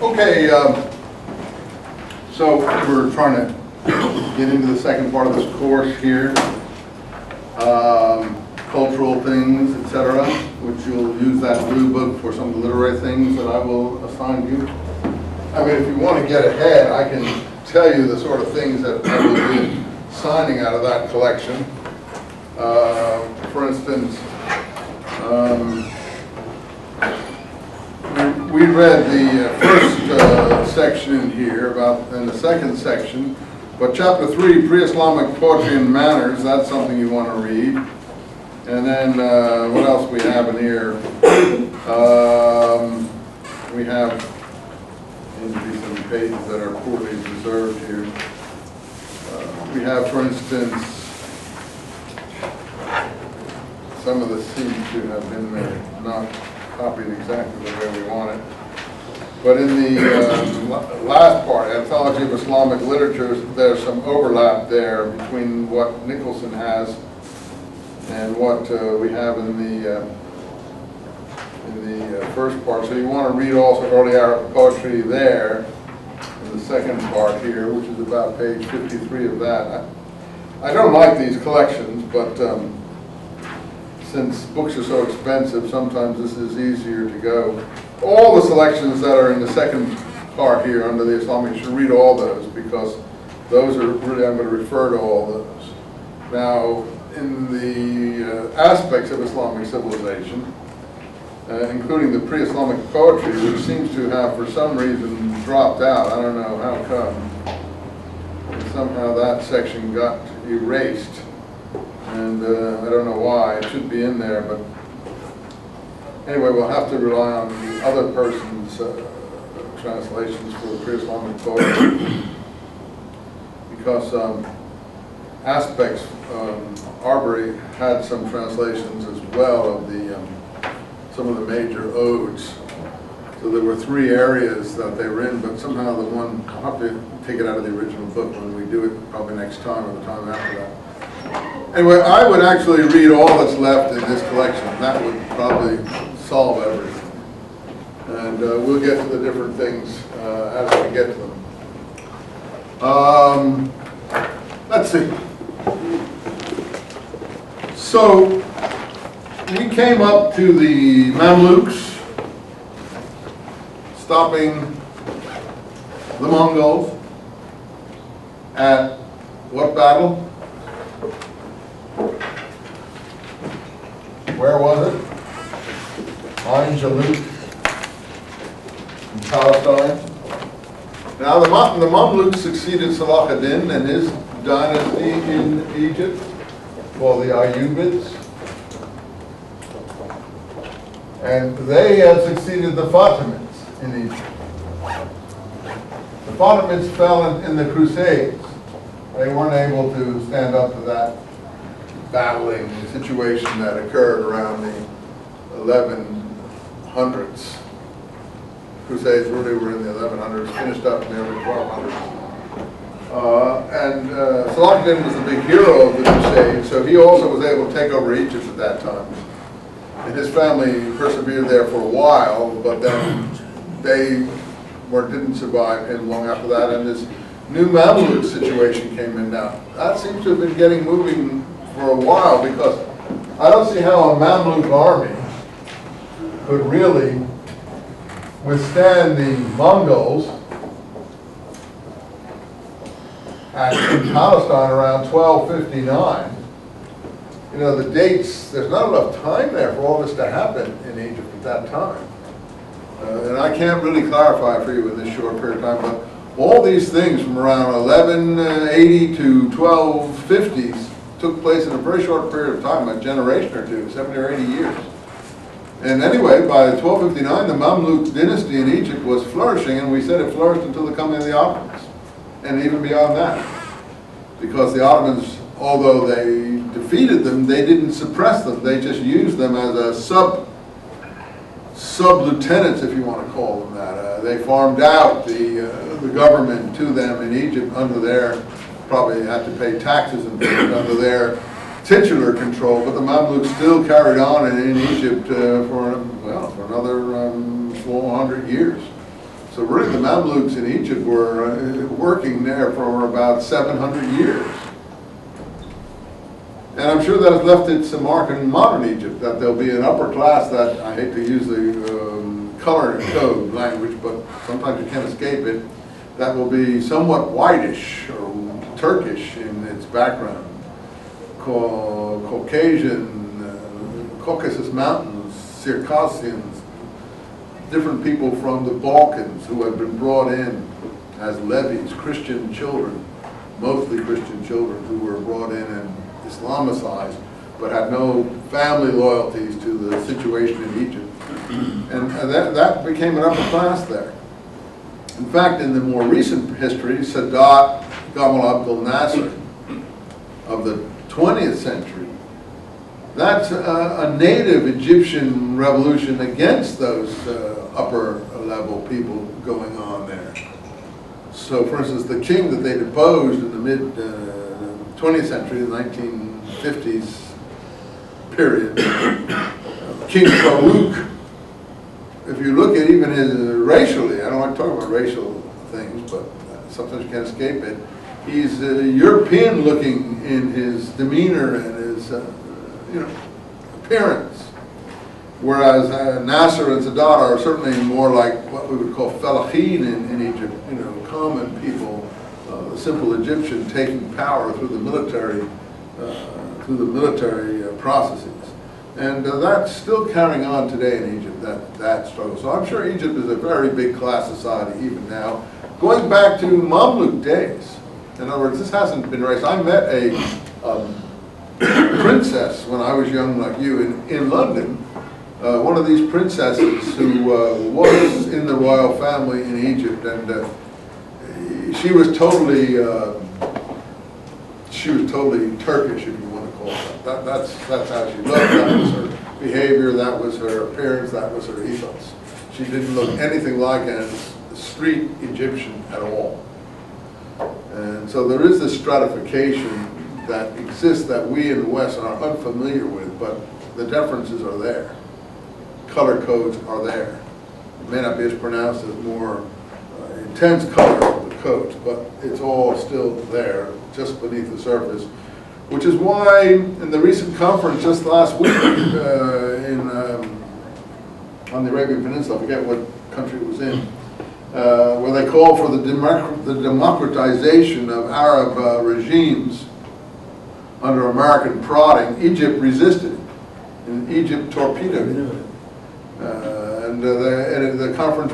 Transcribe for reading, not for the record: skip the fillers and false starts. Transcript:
Okay, so we're trying to get into the second part of this course here. Cultural things, etc., which you'll use that blue book for some of the literary things that I will assign you. I mean, if you want to get ahead, I can tell you the sort of things that I will be signing out of that collection. For instance, we read the first section in here, and the second section, but chapter 3, pre-Islamic poetry and manners, that's something you want to read. And then what else we have in here? We have maybe some pages that are poorly preserved here. We have, for instance, some of the seem to have been not copied exactly the way we want it. But in the last part, Anthology of Islamic Literatures, there's some overlap there between what Nicholson has and what we have in the first part. So you want to read also early Arabic poetry there in the second part here, which is about page 53 of that. I don't like these collections, but since books are so expensive, sometimes this is easier to go. All the selections that are in the second part here under the Islamic, you should read all those, because those are really, I'm going to refer to all those. Now, in the aspects of Islamic civilization, including the pre-Islamic poetry, which seems to have, for some reason, dropped out. I don't know how come. And somehow that section got erased. And I don't know why. It should be in there, but anyway, we'll have to rely on the other person's translations for the pre-Islamic poetry. Because aspects, Arbery had some translations as well of the some of the major odes. So there were 3 areas that they were in, but somehow the one, I'll have to take it out of the original book when we do it, probably next time or the time after that. Anyway, I would actually read all that's left in this collection. That would probably solve everything. And we'll get to the different things as we get to them. Let's see. So, we came up to the Mamluks, stopping the Mongols at what battle? Where was it? Ain Jalut in Palestine. Now the Mamluks succeeded Salah ad-Din and his dynasty in Egypt, called the Ayyubids. And they had succeeded the Fatimids in Egypt. The Fatimids fell in the Crusades. They weren't able to stand up to that battling situation that occurred around the 1100s. Crusades really were in the 1100s, finished up in the early 1200s. Salah ad-Din was the big hero of the Crusades, so he also was able to take over Egypt at that time. And his family persevered there for a while, but then they didn't survive him long after that, and this new Mamluk situation came in now. That seems to have been getting moving for a while, because I don't see how a Mamluk army could really withstand the Mongols in Palestine around 1259. You know, the dates, there's not enough time there for all this to happen in Egypt at that time. And I can't really clarify for you in this short period of time, but all these things from around 1180 to 1250s took place in a very short period of time, a generation or two, 70 or 80 years. And anyway, by 1259, the Mamluk dynasty in Egypt was flourishing, and we said it flourished until the coming of the Ottomans, and even beyond that. Because the Ottomans, although they defeated them, they didn't suppress them. They just used them as a sub-lieutenants, if you want to call them that. They farmed out the government to them in Egypt under their, probably had to pay taxes and things under their titular control, but the Mamluks still carried on in Egypt for another 400 years. So really the Mamluks in Egypt were working there for about 700 years. And I'm sure that has left its mark in modern Egypt, that there'll be an upper class that, I hate to use the color code language, but sometimes you can't escape it, that will be somewhat whitish or Turkish in its background. Caucasian, Caucasus Mountains, Circassians, different people from the Balkans who have been brought in as levies, Christian children, mostly Christian children who were brought in and Islamicized, but had no family loyalties to the situation in Egypt. And that became an upper class there. In fact, in the more recent history, Sadat Gamal Abdel Nasser of the 20th century, that's a native Egyptian revolution against those upper level people going on there. So for instance, the king that they deposed in the mid 20th century, the 1950s period, King Farouk, if you look at even his racially, I don't like to talk about racial things, but sometimes you can't escape it, he's European looking in his demeanor and his appearance. Whereas Nasser and Sadat are certainly more like what we would call fellaheen in Egypt, common people, the simple Egyptian taking power through the military processes. And that's still carrying on today in Egypt, that struggle. So I'm sure Egypt is a very big class society even now. Going back to Mamluk days, in other words, this hasn't been erased. I met a princess when I was young like you in London, one of these princesses who was in the royal family in Egypt, and she was totally Turkish, if you want to call it that. That's how she looked. That was her behavior. That was her appearance. That was her ethos. She didn't look anything like a street Egyptian at all. And so there is this stratification that exists that we in the West are unfamiliar with, but the differences are there. Color codes are there. It may not be as pronounced as more intense color of the codes, but it's all still there, just beneath the surface. Which is why in the recent conference just last week on the Arabian Peninsula, I forget what country it was in, where they called for the democratization of Arab regimes under American prodding, Egypt resisted it, and Egypt torpedoed it. And the conference